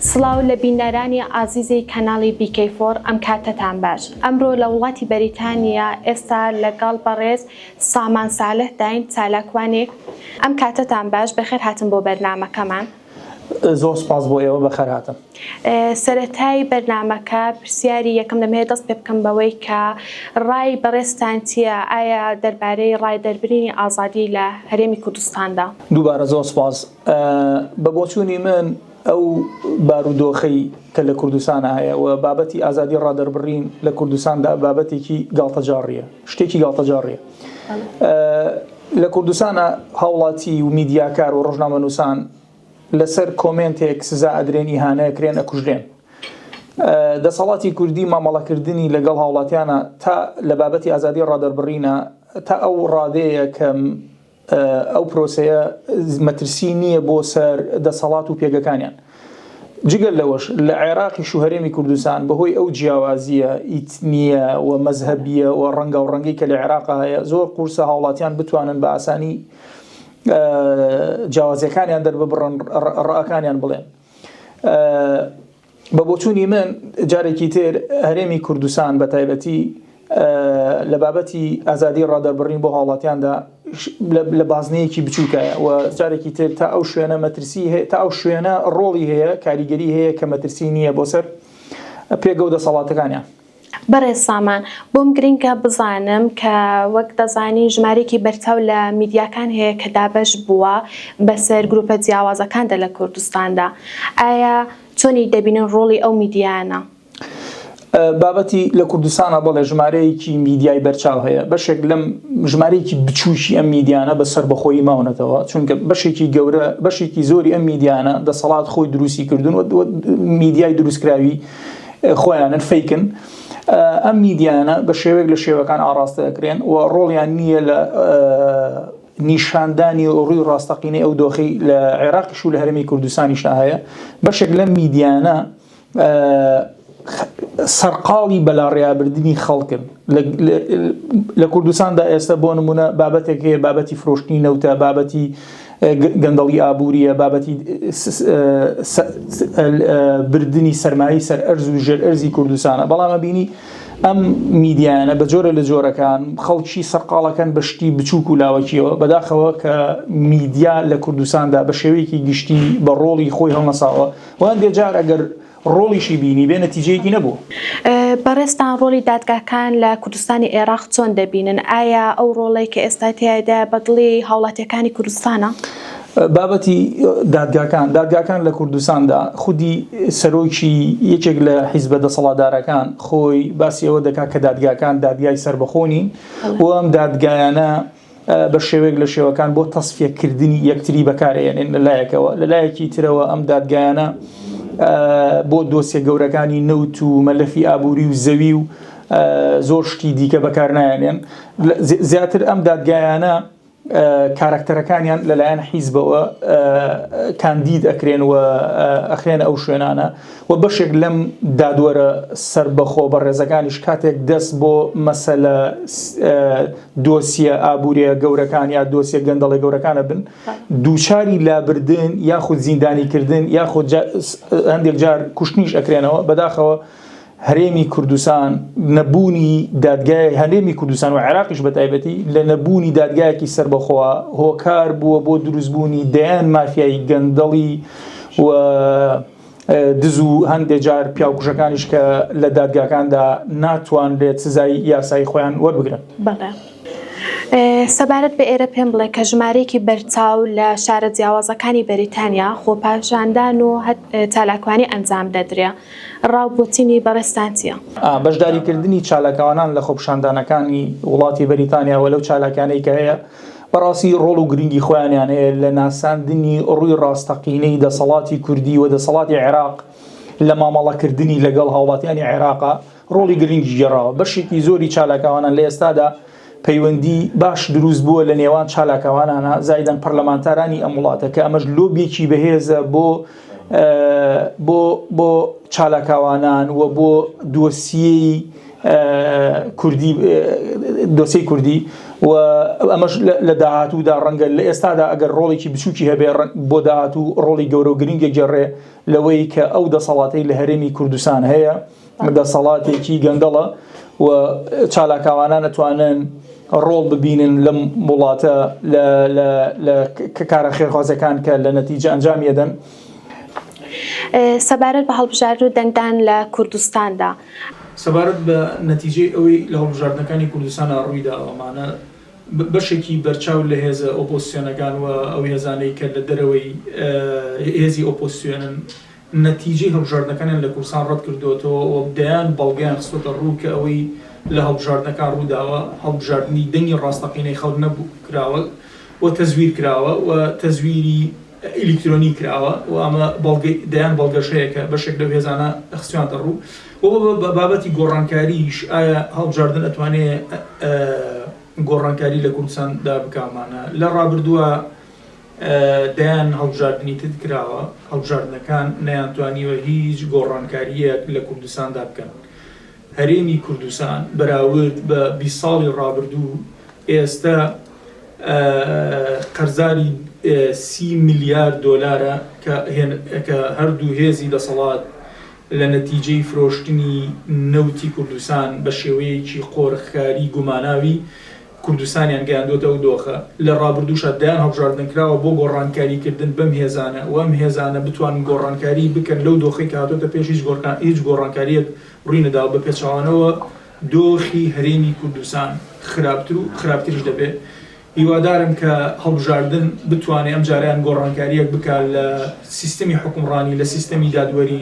سڵاو لە بینەرانی ئازیزی کەناڵی BK4 ئەم کاتتان باش. ئەمڕۆ لە وڵاتی بەریتانیا ئێستا لەگەڵ بەڕێز سامان سالح داین چالاکوانێک. ئەم کاتتان باش بەخێر هاتن بۆ بەرنامەکەمان. زۆر سپاس بۆ ئێوە بەخێر هاتن. سەرەتای بەرنامەکە پرسیاری یەکەم دەمەوێت دەست پێ بکەم بەوەی کە ڕای بەڕێزتان چییە؟ ئایا دەربارەی ڕای دەربرینی ئازادی لە هەرێمی کوردستاندا؟ دووبارە زۆر سپاس. بە بۆچوونی من ئەو بارودۆخەی کە لە کوردستانە هەیە و بابەتی ئازادی ڕادەربڕین لە کوردستاندا بابەتێکی گاڵتەجاڕیە، شتێکی گاڵتەجاڕیە. لە کوردستانە هاوڵاتی و میدیاکار و ڕۆژنامەنووسان لەسەر کۆمنتێک سزا ئەدرێن ئیهانەیەکرێن ئەکوژرێن. دەسەڵاتی کوردی مامەڵەکردنی لەگەڵ هاوڵاتیانە تا لە بابەتی ئازادی ڕادەربڕینە تا ئەو ڕادەیە کە ئەو پرۆسەیە مەترسی نییە بۆ سەر دەسەڵات و پێگەکانیان. جگەل لەوەش لە عێراقی و هەرێمی کوردستان بەهۆی ئەو جیاوازیە ئیتنیە و مەزهەبیە و ڕەنگە و ڕەنگەی کە لە عێراقا هەیە زۆر قورسە هاوڵاتیان بتوانن بە ئاسانی جیاوازیەکانیان دەرببڕن، ڕائەکانیان بڵێن. بە بۆچوونی من جارێکی تر هەرێمی کوردستان بە تایبەتی لە بابەتی ئازادی ڕادەربڕین بۆ هاوڵاتیاندا لە بازنەیەکی بچووکایە و جارێکی تر تا ئەو شوێنە مەترسی هەیە، تا ئەو شوێنە ڕۆڵی هەیە، کاریگەری هەیە کە مەترسی نییە بۆ سەر پێگە و دەسەڵاتەکانیان. بەڕێز سامان، بۆم گرنگە بزانم کە وەک دەزانی ژمارەیەکی بەرچاو لە میدیاکان هەیە کە دابەش بووە بەسەر گروپە جیاوازەکاندا لە کوردستاندا. ئایا چۆنی دەبینن ڕۆڵی ئەو میدیانە؟ بابەتی لە کوردستانە بەڵێ ژمارەیەکی میدیای بەرچاو هەیە، بەشێک لەم ژمارەیەکی بچوشی ئەم میدیانە بەسەر بەخۆی ماونەتەوە، چونکە بەشێکی گەورە، بەشێکی زۆری ئەم میدیانە دەسەڵات خۆی دروستی کردن و میدیای دروستکراوی خۆیانن فەیکن. ئەم میدیانە بە شێوەیەک لە شێوەکان ئاڕاستە دەکرێن و ڕۆڵیان نییە لە نیشاندانی ڕووی ڕاستەقینەی ئەو دۆخەی لە عێراقیش و لە هەرێمی کوردستانیشدا هەیە. بەشێک لەم میدیانە سەرقاڵی بەلاڕێیابردنی خەڵکن. لە کوردستاندا ئێستا بۆ نمونە بابەتێک هەیە، بابەتی فرۆشتنی نەوتە، بابەتی گەندەڵی ئابووریە، بابەتی بردننی سەرمایی سەر ئەرز و ژێر ئەرزی کوردستانە. بەڵام ئەبینی ئەم میدیانە بە جۆرە لە جۆرەکان خەڵکی سەرقاڵەکەن بە شتی بچووک و لاوەکیەوە، بەداخەوە کە میدیا لە کوردستاندا بە شێوەیەکی گشتی بە ڕۆڵی خۆی هەڵنەساوە و هەندێک جار ئەگەر ڕۆڵیشی بینی بێ نەتیجەیەکی نەبوو. بەڕێستان ڕۆڵی دادگاکان لە کوردستانی عێراق چۆن دەبینن؟ ئایا ئەو ڕۆڵی کە ئێستا تیایدا بەدڵی هاوڵاتیەکانی کوردستانە؟ بابەتی دادگاکان لە کوردستاندا خودی سەرۆکی یەکێک لە حیزبە دەسەڵاتدارەکان خۆی باسی ئەوە دەکات کە دادگاکان دادگای سەربەخۆنی و ئەم دادگایانە بە شێوەیەک لە شێوەکان بۆ تەسفیەکردنی یەکتری بەکارهێنن لەلایەکەوە. لەلایەکی ترەوە ئەم دادگایانە بۆ دۆسیە گەورەکانی نەوت و مەلەفی ئابووری و زەوی و زۆر شتی دیکە بەکار نایێنێن. زیاتر ئەم دادگایانە کارکتەرەکانیان لەلایەن حیزبەوە کاندید ئەکرێن و ئەخرێنە ئەو شوێنانە و بەشێک لەم دادوەرە سەربەخۆ بەڕێزەکانیش کاتێک دەست بۆ مەسەلە دۆسیە ئابووریە گەورەکان یا دۆسیە گەندەڵی گەورەکانە بن، دووچاری لابردن یاخود زیندانیکردن یاخود هەندێک جار کوشتنیش ئەکرێنەوە. بەداخەوە هەرێمی کوردستان نەبوونی دادگای هەرێمی کوردستان و عێراقیش بە تایبەتی لە نەبوونی دادگایەکی سەربەخۆوە هۆکار بووە بۆ دروستبوونی دەیان مافیایی گەندەڵی و دز و هەندێک جار پیاوکوژەکانیش کە لە دادگاکاندا ناتوانرێت سزای یاسایی خۆیان وەربگرن. بەڵێ. سەبارەت بە ئێرە پێم بڵێ کە ژمارەیەکی بەرچاو لە شارە جیاوازەکانی بەریتانیا خۆپاشاندان و چالاکوانی ئەنجام دەدرێ. ڕاوبۆچینی بەڕێستان چییە؟ بەشداریکردنی چالاکەوانان لە خۆپشاندانەکانی وڵاتی بەریتانیا و لەو چالاکانەی کە هەیە بەڕاستی ڕۆڵ و گرنگی خۆیانیان هەیە لە ناساندنی ڕووی ڕاستەقینەی دەسەڵاتی کوردی و دەسەڵاتی عێراق لە مامەڵەکردنی لەگەڵ هاوڵاتیانی عێراقا ڕۆڵی گرنگی گێڕاوە. بەشێکی زۆری چالاکەوانان لە ئێستادا پەیوەندی باش دروست بووە لە نێوان چالاکەوانانە زایدەن پەرلەمانتارانی ئەم وڵاتە کە ئەمەش لۆبیەکی بەهێزە بۆ چالاکەوانان و بۆ دۆسیەی کوردی و ئەمەش لە داهاتوودا ڕەنگە لە ئێستادا ئەگەر ڕۆڵێکی بچووکی هەبێ بۆ داهاتوو ڕۆڵی گەورە و گرنگێک گەڕێ لەوەی کە ئەو دەسەڵاتەی لە هەرێمی کوردستان هەیە دەسەڵاتێکی گەندەڵە و چالاکاوانان ئەتوانن ڕۆڵ ببینن لەم وڵاتە لە کارە خێرخوازەکان کە لە نەتیجە ئەنجام دەدەن. سەبارەت بە هەڵبژاردن و دەنگدان لە کوردستاندا سەبارەت بە نەتیجەی ئەوەی لە هەڵبژاردنەکانی کوردستانە ڕوویدا ئەومانە بەشێکی بەرچاو لە هێزە ئۆپۆزیسیۆنەکان و ئەو هێزانەی کە لە دەرەوەی هێزی ئۆپۆزیسیۆنن نەتیجەی هەڵبژاردنەکانیان لە کوردستان ڕەت کردوێتەوە و دەیان بەڵگەیان خستوتە ڕوو کە ئەوەی لە هەڵبژاردنەکان ڕووداوە هەڵبژاردننی دەنگی ڕاستەقینەی خەڵک نەبوو کراوە و تەزویر کراوە و تەزویری ئیلکترۆنی کراوە و ئەمە دەیان بەڵگەشەیە کە بەشێک لەو هێزانە خستویانتە ڕوو و بە بابەتی گۆڕانکاریش ئایا هەڵبژاردن ئەتوانێت گۆڕانکاری لە کوردستاندا بکامانە لە ڕابردووە دەیان هەڵبژاردننی تر کراوە هەڵبژاردنەکان نەیانتوانیوە هیچ گۆڕانکاریەک لە کوردستاندا بکەن. هەرێمی کوردستان بەراورد بە 20 ساڵی ڕابردوو ئێستا قەرزاری 30 میلیارد دۆلارە کە هەردوو هێزی دەسەڵات لە نەتیجەی فرۆشتنی نەوتی کوردستان بە شێوەیەکی قۆرخکاری گوماناوی کوردستانیان گەیاندۆتە و دۆخە لە ڕابردووشە دایان هەڵبژاردنکراوە بۆ گۆڕانکاریکردن بەم هێزانە و ئەم هێزانە بتوانن گۆڕانکاری بکەن لەو دۆخی کە هاتۆتە پێش هیچ گۆڕانکاریەک ڕووینەدا بە پێچەوانەوە دۆخی هەرێمی کوردستان خراپتر و خراپتریش دەبێت. هیوادارم کە هەڵبژاردن بتوانێت ئەم جاریان گۆڕانکاریەک بکات لە سیستەمی حکومڕانی لە سیستەمی دادوەری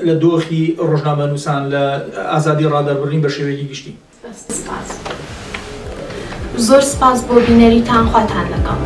لە دۆخی ڕۆژنامەنووسان لە ئازادی ڕادەربڕین بە شێوەیەکی گشتی. زۆر سپاس بۆ بینەریتان خواتان لەگەڵ.